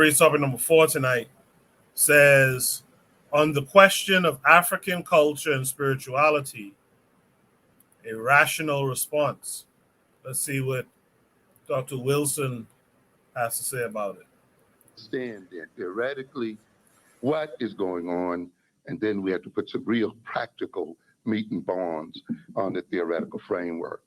Topic number 4 tonight says, on the question of African culture and spirituality, a rational response. Let's see what Dr. Wilson has to say about it. Understand that theoretically what is going on, and then we have to put some real practical meat and bones on the theoretical framework.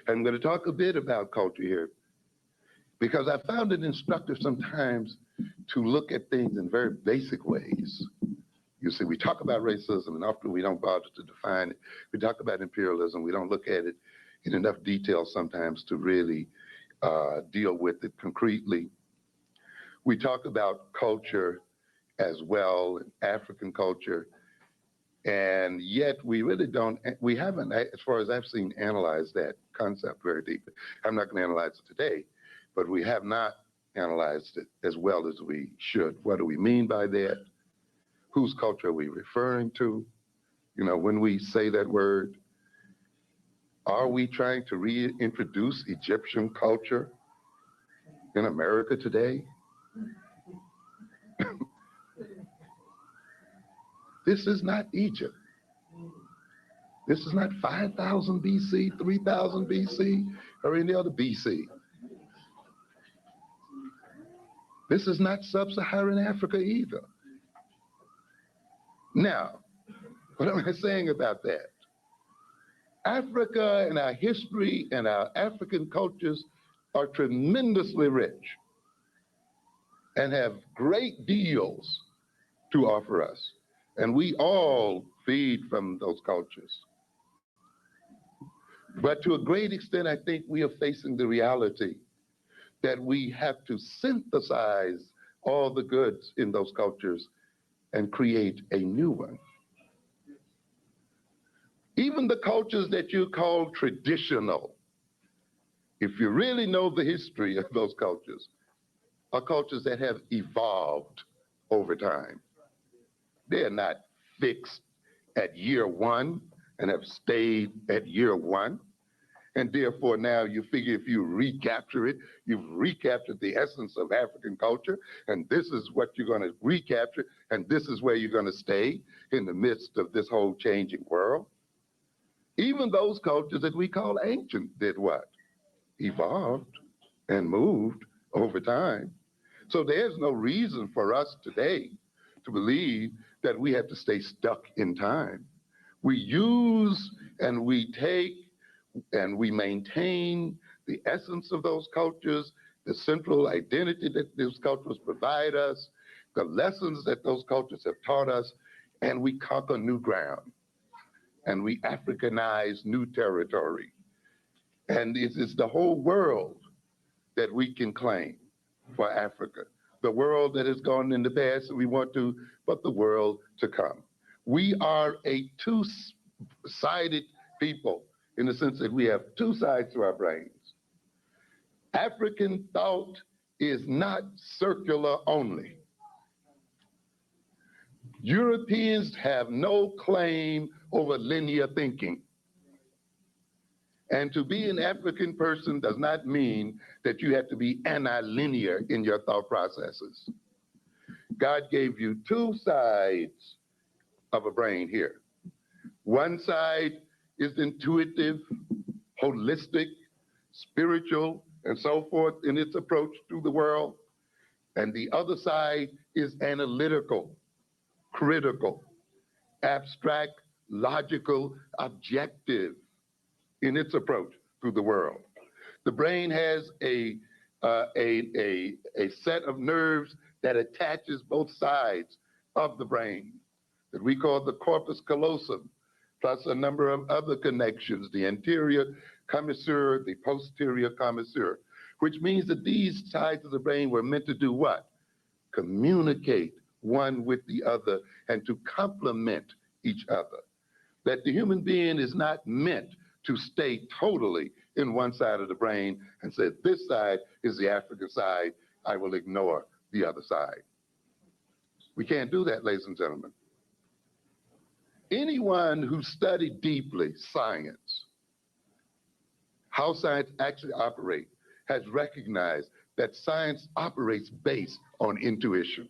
I'm going to talk a bit about culture here because I found it instructive sometimes to look at things in very basic ways. You see, we talk about racism and often we don't bother to define it. We talk about imperialism, we don't look at it in enough detail sometimes to really deal with it concretely. We talk about culture as well, African culture, and yet we really we haven't, as far as I've seen, analyzed that concept very deeply. I'm not going to analyze it today, but we have not analyzed it as well as we should. What do we mean by that? Whose culture are we referring to? You know, when we say that word, are we trying to reintroduce Egyptian culture in America today? This is not Egypt. This is not 5,000 BC, 3,000 BC, or any other BC. This is not sub-Saharan Africa either. Now, what am I saying about that? Africa and our history and our African cultures are tremendously rich and have great deals to offer us. And we all feed from those cultures. But to a great extent, I think we are facing the reality that we have to synthesize all the goods in those cultures and create a new one. Even the cultures that you call traditional, if you really know the history of those cultures, are cultures that have evolved over time. They're not fixed at year one and have stayed at year one. And therefore now you figure if you recapture it, you've recaptured the essence of African culture, and this is what you're going to recapture, and this is where you're going to stay in the midst of this whole changing world. Even those cultures that we call ancient did what? Evolved and moved over time. So there's no reason for us today to believe that we have to stay stuck in time. We use and we take and we maintain the essence of those cultures, the central identity that those cultures provide us, the lessons that those cultures have taught us, and we conquer new ground. And we Africanize new territory. And it is the whole world that we can claim for Africa. The world that has gone in the past that we want to, but the world to come. We are a two-sided people in the sense that we have two sides to our brains. African thought is not circular only. Europeans have no claim over linear thinking. And to be an African person does not mean that you have to be anti-linear in your thought processes. God gave you two sides of a brain here. One side is intuitive, holistic, spiritual, and so forth in its approach to the world. And the other side is analytical, critical, abstract, logical, objective in its approach to the world. The brain has a set of nerves that attaches both sides of the brain that we call the corpus callosum, plus a number of other connections, the anterior commissure, the posterior commissure, which means that these sides of the brain were meant to do what? Communicate one with the other and to complement each other. That the human being is not meant to stay totally in one side of the brain and say, this side is the African side, I will ignore the other side. We can't do that, ladies and gentlemen. Anyone who studied deeply science, how science actually operates, has recognized that science operates based on intuition.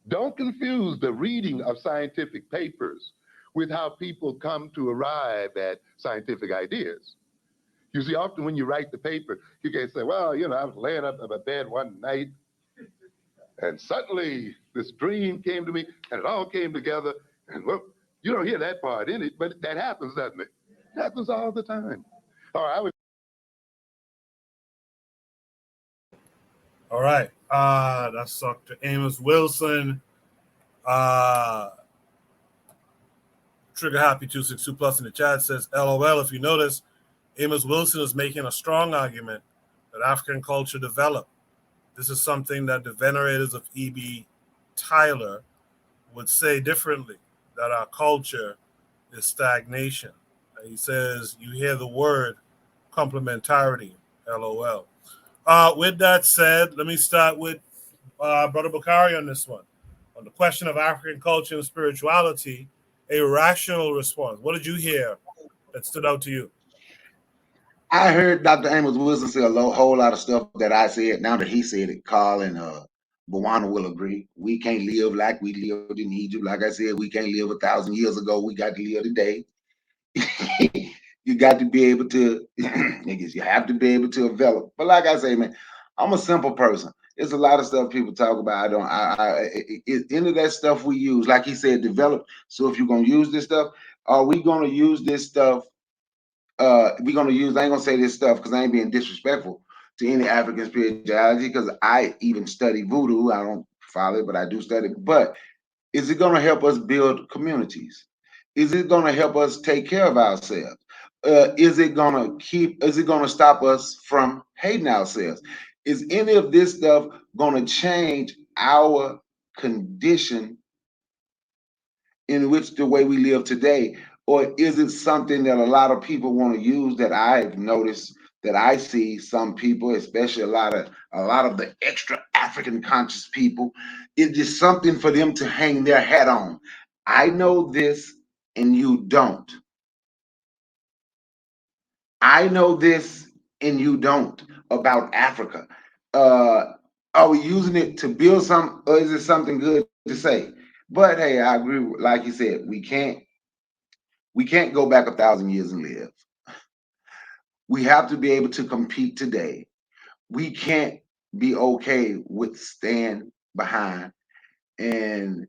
Don't confuse the reading of scientific papers with how people come to arrive at scientific ideas. You see, often when you write the paper, you can say, well, I was laying up in my bed one night and suddenly this dream came to me and it all came together. And well, you don't hear that part in it, but that happens, doesn't it? It happens all the time. All right, All right. That's Dr. Amos Wilson. Trigger Happy 262 Plus in the chat says, LOL, if you notice, Amos Wilson is making a strong argument that African culture developed. This is something that the venerators of E.B. Tyler would say differently, that our culture is stagnation. And he says, you hear the word complementarity, LOL. With that said, let me start with Brother Bakari on this one. On the question of African culture and spirituality, a rational response. What did you hear that stood out to you? I heard Dr. Amos Wilson say a whole lot of stuff that I said. Now that he said it, Carl and Bawana will agree. We can't live like we lived in Egypt. Like I said, we can't live 1,000 years ago. We got to live today. You got to be able to, niggas, you have to be able to develop. But like I say, man, I'm a simple person. There's a lot of stuff people talk about. Any of that stuff we use, like he said, develop. So if you're going to use this stuff, are we going to use this stuff? We're gonna use. I ain't gonna say this stuff because I ain't being disrespectful to any African spirituality. Because I even study voodoo. I don't follow it, but I do study. But is it gonna help us build communities? Is it gonna help us take care of ourselves? Is it gonna stop us from hating ourselves? Is any of this stuff gonna change our condition in which the way we live today? Or is it something that a lot of people want to use that I've noticed that I see some people, especially a lot of the extra African conscious people, it's just something for them to hang their hat on. I know this and you don't. I know this and you don't about Africa. Are we using it to build some, or is it something good to say? But hey, I agree. Like you said, we can't go back 1,000 years and live. We have to be able to compete today. We can't be okay with stand behind. And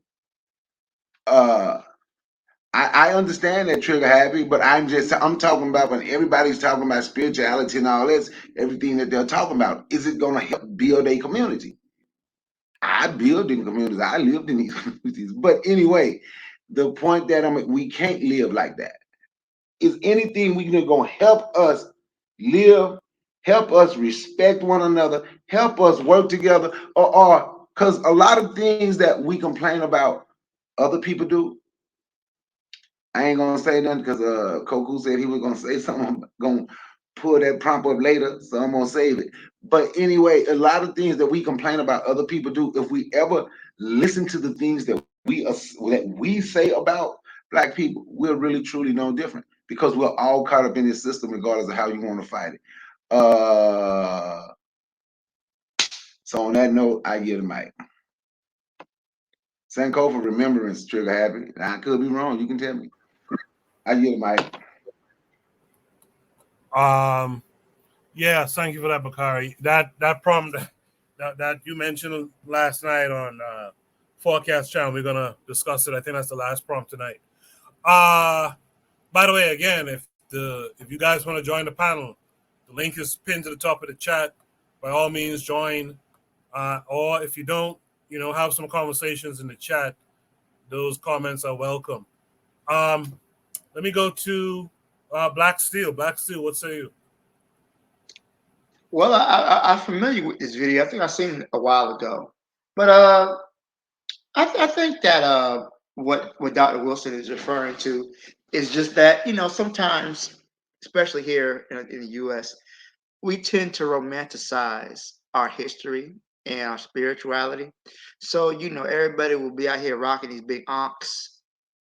I understand that trigger happy, but I'm talking about when everybody's talking about spirituality and all this, everything that they're talking about. Is it going to help build a community? I build in communities. I lived in these communities. But anyway, the point that we can't live like that. Is anything we can go help us live, help us respect one another, help us work together, or because a lot of things that we complain about other people do. I ain't gonna say nothing because Koku said he was gonna say something. I'm gonna pull that prompt up later, so I'm gonna save it. But anyway, a lot of things that we complain about other people do, if we ever listen to the things that we say about Black people, we're really truly no different because we're all caught up in this system, regardless of how you want to fight it. So on that note, I give the mic. Sanko for remembrance, trigger happy. I could be wrong. You can tell me. I give the mic. Yeah, thank you for that, Bakari. That prompt that you mentioned last night on 4Kast channel, we're gonna discuss it. I think that's the last prompt tonight. By the way, again, if you guys want to join the panel, the link is pinned to the top of the chat. By all means, join. Or if you don't, have some conversations in the chat. Those comments are welcome. Let me go to Black Steel. Black Steel, what say you? Well, I'm familiar with this video. I think I seen it a while ago, but I think that what Dr. Wilson is referring to is just that sometimes, especially here in the U.S., we tend to romanticize our history and our spirituality. So everybody will be out here rocking these big ankhs,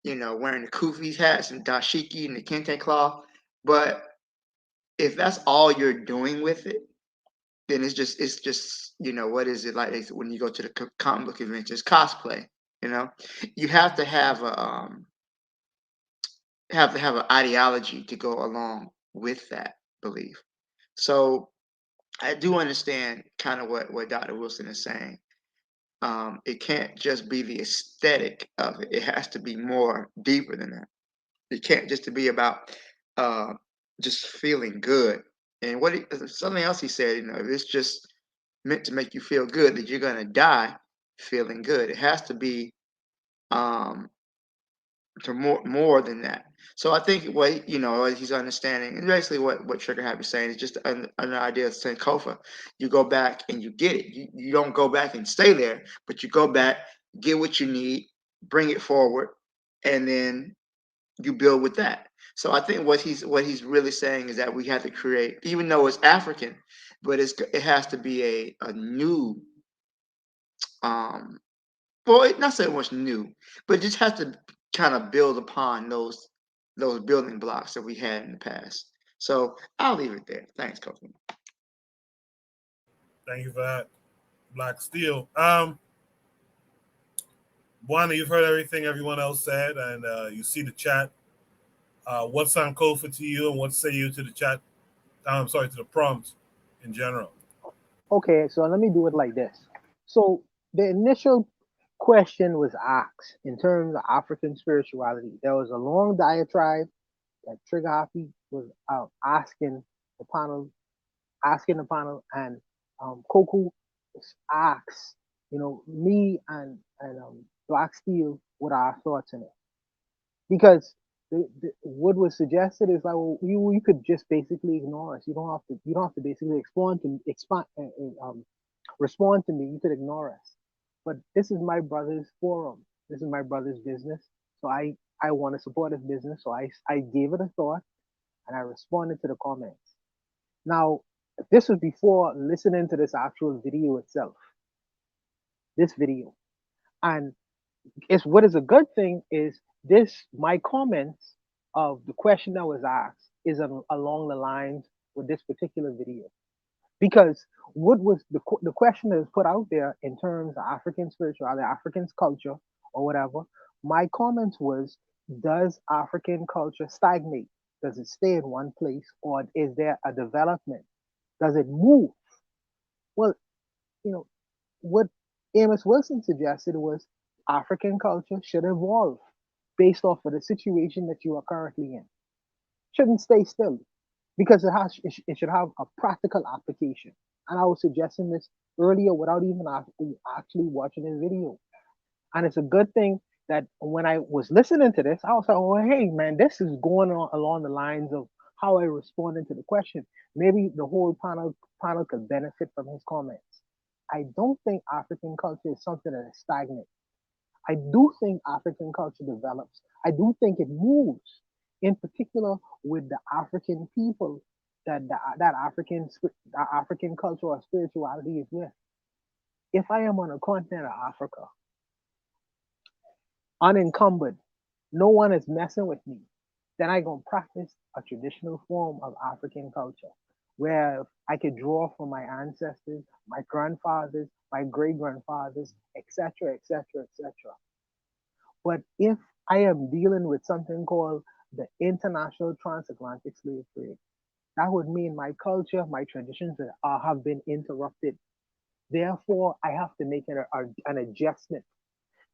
wearing the kufi hats and dashiki and the kente cloth, but if that's all you're doing with it, then it's just what is it like when you go to the comic book conventions, cosplay. You have to have an ideology to go along with that belief. So I do understand kind of what Dr. Wilson is saying. It can't just be the aesthetic of it. It has to be more deeper than that. It can't just to be about uh, just feeling good. And something else he said, if it's just meant to make you feel good, that you're gonna die feeling good. It has to be um, to more than that. So I think what he's understanding, and basically what Trigger Happy saying is just an idea of Sankofa. You go back and you get it. You don't go back and stay there, but you go back, get what you need, bring it forward, and then you build with that. So I think what he's really saying is that we have to create, even though it's African, but it has to be a new um well, not so much new, but it just has to kind of build upon those building blocks that we had in the past. So I'll leave it there. Thanks, Kofi. Thank you for that, Black Steel. Juana, you've heard everything everyone else said, and you see the chat. What's on Kofa to you, and what say you to the chat? I'm sorry, to the prompt in general. Okay, so let me do it like this. So the initial question was asked in terms of African spirituality. There was a long diatribe that Trigger Happy was asking the panel, and Koku asks, me and Black Steel what our thoughts in it, because what was suggested is like, well, you could just basically ignore us. You don't have to basically respond to me. You could ignore us. But this is my brother's forum. This is my brother's business. So I want to support his business. So I gave it a thought and I responded to the comments. Now, this was before listening to this actual video itself. This video. And what is a good thing is this my comments of the question that was asked is along the lines with this particular video, because what was the question that was put out there in terms of African spirituality, African culture, or whatever. My comments was, does African culture stagnate? Does it stay in one place, or is there a development? Does it move? Well, you know what Amos Wilson suggested was African culture should evolve based off of the situation that you are currently in. Shouldn't stay still, because it should have a practical application. And I was suggesting this earlier without even actually watching this video. And it's a good thing that when I was listening to this, I was like, oh, hey, man, this is going on along the lines of how I responded to the question. Maybe the whole panel could benefit from his comments. I don't think African culture is something that is stagnant. I do think African culture develops. I do think it moves, in particular with the African people that African culture or spirituality is with. If I am on a continent of Africa, unencumbered, no one is messing with me, then I gonna practice a traditional form of African culture where I could draw from my ancestors, my grandfathers, my great grandfathers, etc., etc., etc. But if I am dealing with something called the international transatlantic slave trade, that would mean my culture, my traditions have been interrupted. Therefore, I have to make an adjustment,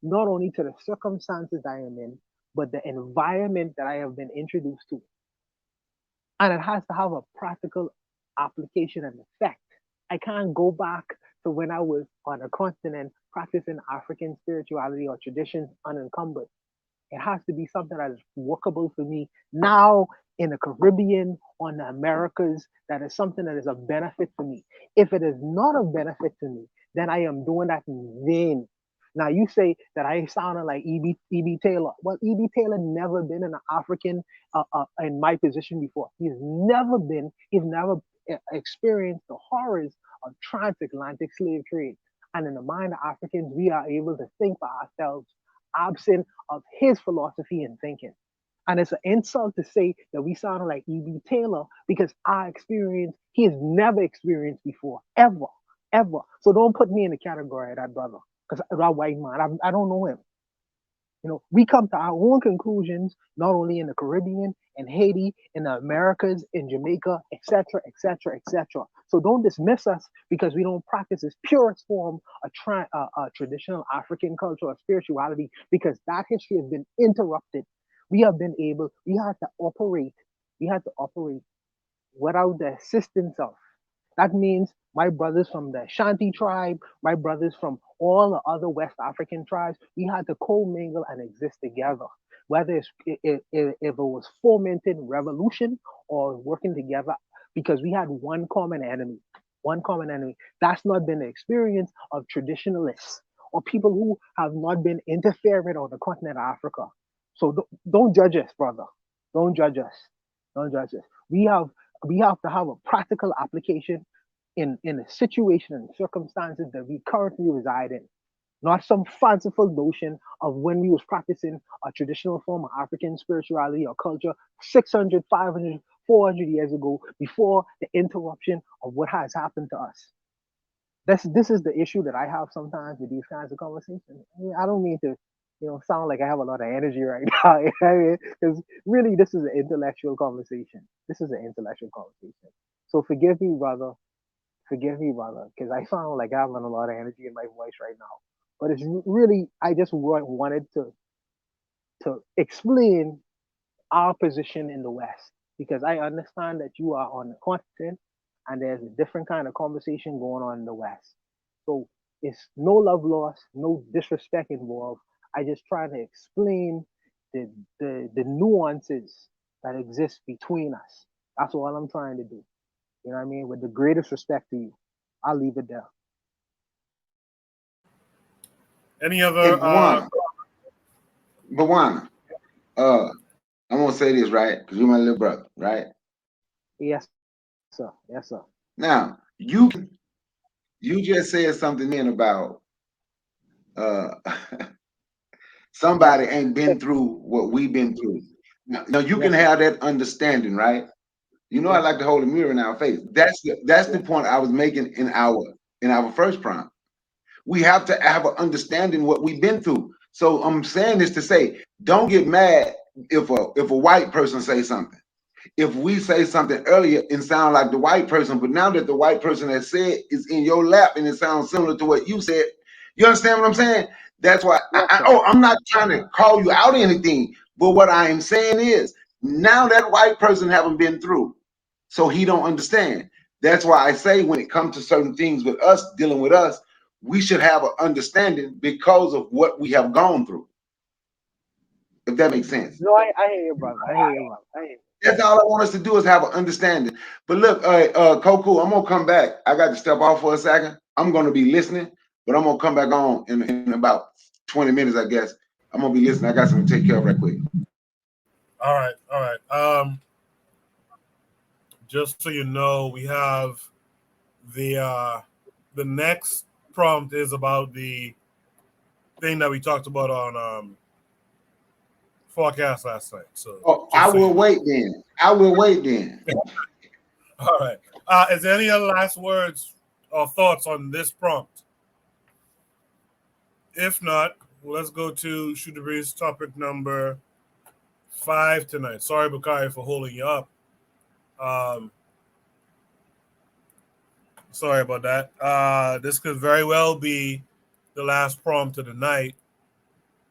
not only to the circumstances I am in, but the environment that I have been introduced to. And it has to have a practical application and effect. I can't go back to when I was on a continent practicing African spirituality or traditions unencumbered. It has to be something that is workable for me now in the Caribbean or in the Americas, that is something that is a benefit for me. If it is not a benefit to me, then I am doing that in vain. Now you say that I sounded like E.B. Taylor. Well, E.B. Taylor never been in an African in my position before. He's never experienced the horrors of transatlantic slave trade. And in the mind of Africans, we are able to think for ourselves absent of his philosophy and thinking. And it's an insult to say that we sound like E.B. Taylor because our experience, he has never experienced before, ever, ever. So don't put me in the category of that brother because that white man, I don't know him. We come to our own conclusions, not only in the Caribbean, in Haiti, in the Americas, in Jamaica, etc., etc., etc. So don't dismiss us because we don't practice this purest form of traditional African culture or spirituality, because that history has been interrupted. We had to operate without the assistance of. That means my brothers from the Ashanti tribe, my brothers from all the other West African tribes, we had to commingle and exist together. Whether if it was fomented revolution or working together, because we had one common enemy. One common enemy. That's not been the experience of traditionalists or people who have not been interfering on the continent of Africa. So don't judge us, brother. Don't judge us. Don't judge us. We have to have a practical application in a situation and circumstances that we currently reside in, not some fanciful notion of when we was practicing a traditional form of African spirituality or culture 600, 500, 400 years ago, before the interruption of what has happened to us. This is the issue that I have sometimes with these kinds of conversations. I don't mean to sound like I have a lot of energy right now, because really this is an intellectual conversation. This is an intellectual conversation. So forgive me, brother, because I sound like I have a lot of energy in my voice right now. But it's really, I just wanted to explain our position in the West, because I understand that you are on the continent and there's a different kind of conversation going on in the West. So it's no love lost, no disrespect involved. I just try to explain the nuances that exist between us. That's all I'm trying to do. You know what I mean? With the greatest respect to you. I'll leave it there. Any other Bawana, I'm gonna say this, right? Because you're my little brother, right? Yes, sir. Yes, sir. Now, you just said something then about uh Yes, somebody sir. ain't been through what we've been through. Now you can Yes, sir. have that understanding, right? I Yes, like sir. to hold a mirror in our face. That's the Yes, point I was making in our first prompt. We have to have an understanding what we've been through. So I'm saying this to say, don't get mad if a white person say something. If we say something earlier and sound like the white person, but now that the white person has said is in your lap and it sounds similar to what you said, you understand what I'm saying? That's why yes, sir. I'm not trying to call you out or anything, but what I am saying is now that white person haven't been through, so he don't understand. That's why I say when it comes to certain things with us, dealing with us, we should have an understanding because of what we have gone through. If that makes sense. No, I hear you, brother. I hear you, brother. I hear you. That's all I want us to do is have an understanding. But look, Koku, I'm gonna come back. I got to step off for a second. I'm gonna be listening, but I'm gonna come back on in about 20 minutes, I guess. I'm gonna be listening. I got something to take care of right quick. All right, all right. Just so you know, we have the next prompt is about the thing that we talked about on 4Kast last night. So I just so will you know. wait then. I will wait then. All right. Is there any other last words or thoughts on this prompt? If not, let's go to Shoot the Breeze topic number 5 tonight. Sorry, Bakari, for holding you up. Sorry about that. This could very well be the last prompt of the night.